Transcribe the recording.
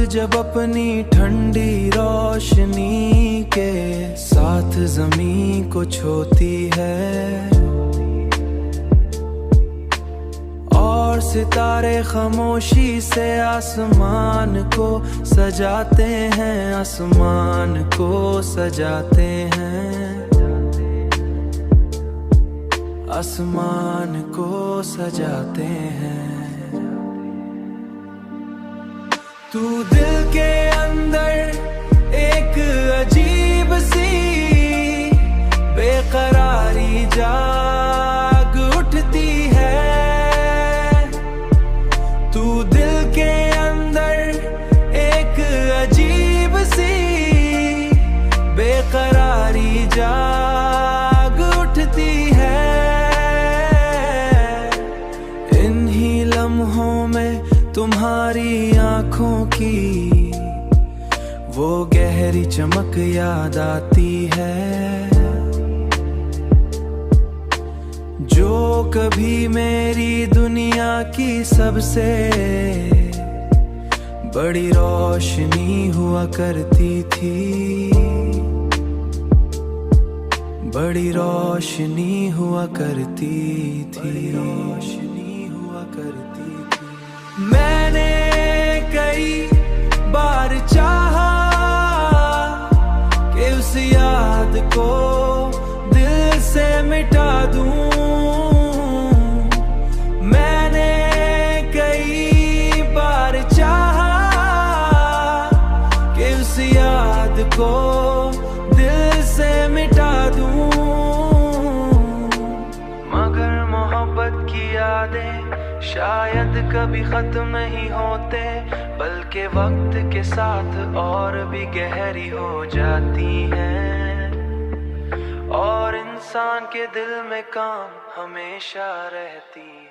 जब अपनी ठंडी रोशनी के साथ ज़मीं को छूती है और सितारे खामोशी से आसमान को सजाते हैं, आसमान को सजाते हैं, आसमान को सजाते हैं। तू दिल के अंदर एक अजीब सी बेकरारी जाग उठती है। तू दिल के अंदर एक अजीब सी बेकरारी जाग उठती है। इन्हीं लम्हों में तुम्हारी आँखों की वो गहरी चमक याद आती है जो कभी मेरी दुनिया की सबसे बड़ी रोशनी हुआ करती थी, बड़ी रोशनी हुआ करती थी, रोशनी हुआ करती थी। मैंने कई बार चाहा कि उस याद को दिल से मिटा दूं। मैंने कई बार चाहा कि उस याद को दिल से मिटा दूं, मगर मोहब्बत की यादें शायद कभी खत्म नहीं होते, बल्कि वक्त के साथ और भी गहरी हो जाती हैं और इंसान के दिल में काम हमेशा रहती है।